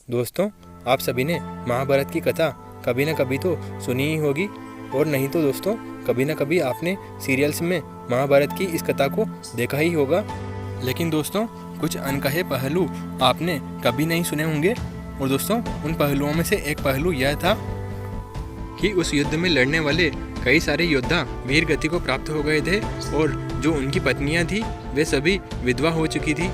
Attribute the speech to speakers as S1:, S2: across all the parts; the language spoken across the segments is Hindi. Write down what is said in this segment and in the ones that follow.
S1: दोस्तों, आप सभी ने महाभारत की कथा कभी न कभी तो सुनी ही होगी, और नहीं तो दोस्तों कभी न कभी आपने सीरियल्स में महाभारत की इस कथा को देखा ही होगा। लेकिन दोस्तों कुछ अनकहे पहलू आपने कभी नहीं सुने होंगे, और दोस्तों उन पहलुओं में से एक पहलू यह था कि उस युद्ध में लड़ने वाले कई सारे योद्धा वीर गति को प्राप्त हो गए थे, और जो उनकी पत्नियां थी वे सभी विधवा हो चुकी थी।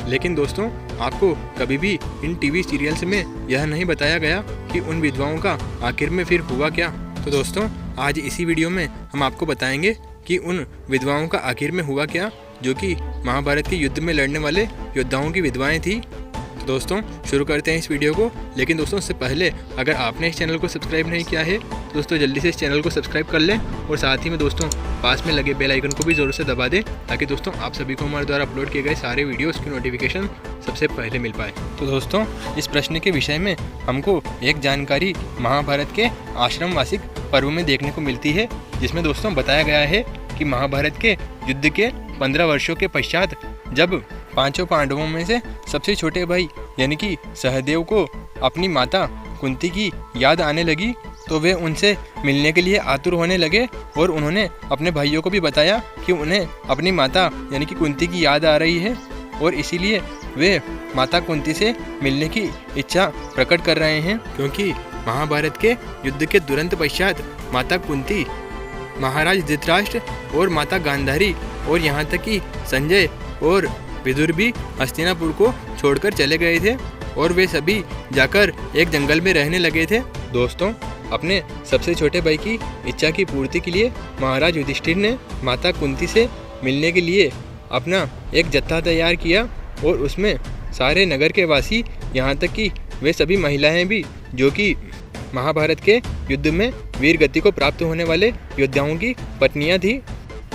S1: लेकिन दोस्तों आपको कभी भी इन टीवी सीरियल्स में यह नहीं बताया गया कि उन विधवाओं का आखिर में फिर हुआ क्या। तो दोस्तों आज इसी वीडियो में हम आपको बताएंगे कि उन विधवाओं का आखिर में हुआ क्या, जो कि महाभारत के युद्ध में लड़ने वाले योद्धाओं की विधवाएं थी। तो दोस्तों शुरू करते हैं इस वीडियो को। लेकिन दोस्तों उससे पहले अगर आपने इस चैनल को सब्सक्राइब नहीं किया है तो दोस्तों जल्दी से इस चैनल को सब्सक्राइब कर लें, और साथ ही में दोस्तों पास में लगे बेल आइकन को भी ज़ोर से दबा दें, ताकि दोस्तों आप सभी को हमारे द्वारा अपलोड किए गए सारे वीडियोस की नोटिफिकेशन सबसे पहले मिल पाए। तो दोस्तों इस प्रश्न के विषय में हमको एक जानकारी महाभारत के आश्रम वार्षिक पर्व में देखने को मिलती है, जिसमें दोस्तों बताया गया है कि महाभारत के युद्ध के 15 वर्षों के पश्चात जब पांचों पांडवों में से सबसे छोटे भाई यानी कि सहदेव को अपनी माता कुंती की याद आने लगी, तो वे उनसे मिलने के लिए आतुर होने लगे, और उन्होंने अपने भाइयों को भी बताया कि उन्हें अपनी माता यानी कि कुंती की याद आ रही है, और इसीलिए वे माता कुंती से मिलने की इच्छा प्रकट कर रहे हैं। क्योंकि महाभारत के युद्ध के तुरंत पश्चात माता कुंती, महाराज धृतराष्ट्र और माता गांधारी और यहाँ तक कि संजय और विदुर भी हस्तिनापुर को छोड़कर चले गए थे, और वे सभी जाकर एक जंगल में रहने लगे थे। दोस्तों अपने सबसे छोटे भाई की इच्छा की पूर्ति के लिए महाराज युधिष्ठिर ने माता कुंती से मिलने के लिए अपना एक जत्था तैयार किया, और उसमें सारे नगर के वासी यहाँ तक कि वे सभी महिलाएं भी, जो कि महाभारत के युद्ध में वीर गति को प्राप्त होने वाले योद्धाओं की पत्नियां थी,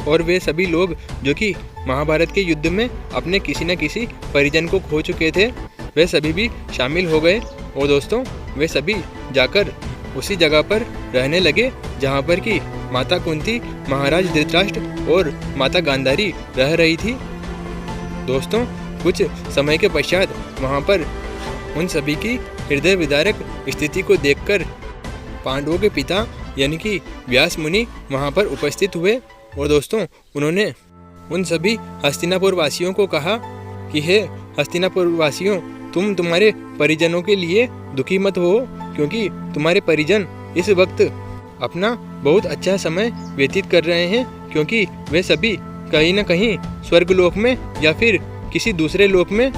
S1: और वे सभी लोग जो कि महाभारत के युद्ध में अपने किसी न किसी परिजन को खो चुके थे, वे सभी भी शामिल हो गए। और दोस्तों वे सभी जाकर उसी जगह पर रहने लगे जहाँ पर कि माता कुंती, महाराज धृतराष्ट्र और माता गांधारी रह रही थी। दोस्तों कुछ समय के पश्चात वहाँ पर उन सभी की हृदय विदारक स्थिति को देखकर पांडवों के पिता यानी कि व्यास मुनि वहाँ पर उपस्थित हुए, और दोस्तों उन्होंने उन सभी हस्तिनापुर वासियों को कहा कि हे हस्तिनापुर वासियों, तुम तुम्हारे परिजनों के लिए दुखी मत हो, क्योंकि तुम्हारे परिजन इस वक्त अपना बहुत अच्छा समय व्यतीत कर रहे हैं, क्योंकि वे सभी कहीं न कहीं स्वर्गलोक में या फिर किसी दूसरे लोक में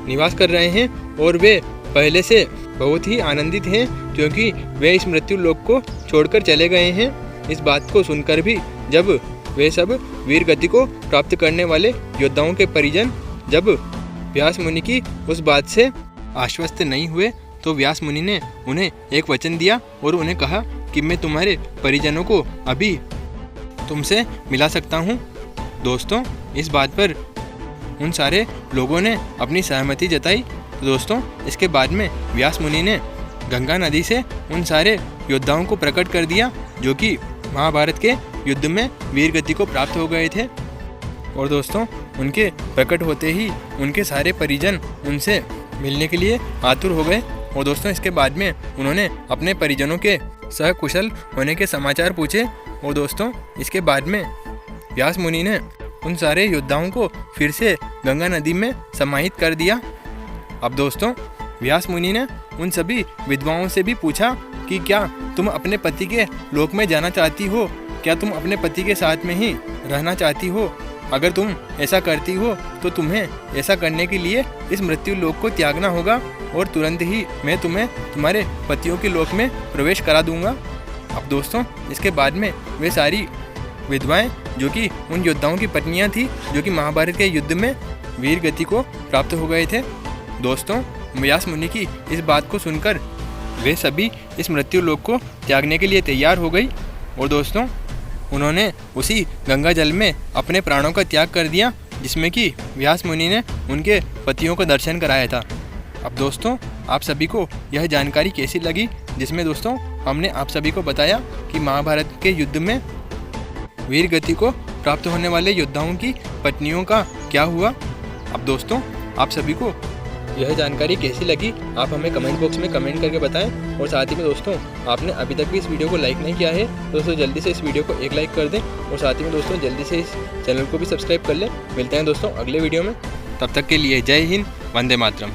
S1: निवास कर रहे हैं, और वे पहले से बहुत ही आनंदित हैं, क्योंकि वे इस मृत्यु लोक को छोड़कर चले गए हैं। इस बात को सुनकर भी जब वे सब वीर गति को प्राप्त करने वाले योद्धाओं के परिजन जब व्यास मुनि की उस बात से आश्वस्त नहीं हुए, तो व्यास मुनि ने उन्हें एक वचन दिया और उन्हें कहा कि मैं तुम्हारे परिजनों को अभी तुमसे मिला सकता हूँ। दोस्तों इस बात पर उन सारे लोगों ने अपनी सहमति जताई। तो दोस्तों इसके बाद में व्यास मुनि ने गंगा नदी से उन सारे योद्धाओं को प्रकट कर दिया, जो कि महाभारत के युद्ध में वीर गति को प्राप्त हो गए थे। और दोस्तों उनके प्रकट होते ही उनके सारे परिजन उनसे मिलने के लिए आतुर हो गए, और दोस्तों इसके बाद में उन्होंने अपने परिजनों के सकुशल होने के समाचार पूछे। और दोस्तों इसके बाद में व्यास मुनि ने उन सारे योद्धाओं को फिर से गंगा नदी में समाहित कर दिया। अब दोस्तों व्यास मुनि ने उन सभी विधवाओं से भी पूछा कि क्या तुम अपने पति के लोक में जाना चाहती हो, क्या तुम अपने पति के साथ में ही रहना चाहती हो? अगर तुम ऐसा करती हो तो तुम्हें ऐसा करने के लिए इस मृत्यु लोक को त्यागना होगा, और तुरंत ही मैं तुम्हें तुम्हारे पतियों के लोक में प्रवेश करा दूंगा। अब दोस्तों इसके बाद में वे सारी विधवाएं जो कि उन योद्धाओं की पत्नियां थी, जो कि महाभारत के युद्ध में वीर गति को प्राप्त हो गए थे। दोस्तों व्यास मुनि की इस बात को सुनकर वे सभी इस मृत्यु लोक को त्यागने के लिए तैयार हो गई, और दोस्तों उन्होंने उसी गंगा जल में अपने प्राणों का त्याग कर दिया, जिसमें कि व्यास मुनि ने उनके पतियों को दर्शन कराया था। अब दोस्तों आप सभी को यह जानकारी कैसी लगी, जिसमें दोस्तों हमने आप सभी को बताया कि महाभारत के युद्ध में वीर गति को प्राप्त होने वाले योद्धाओं की पत्नियों का क्या हुआ। अब दोस्तों आप सभी को यह जानकारी कैसी लगी आप हमें कमेंट बॉक्स में कमेंट करके बताएं। और साथ ही में दोस्तों, आपने अभी तक भी इस वीडियो को लाइक नहीं किया है तो दोस्तों जल्दी से इस वीडियो को एक लाइक कर दें। और साथ ही में दोस्तों जल्दी से इस चैनल को भी सब्सक्राइब कर लें। मिलते हैं दोस्तों अगले वीडियो में, तब तक के लिए जय हिंद, वंदे मातरम।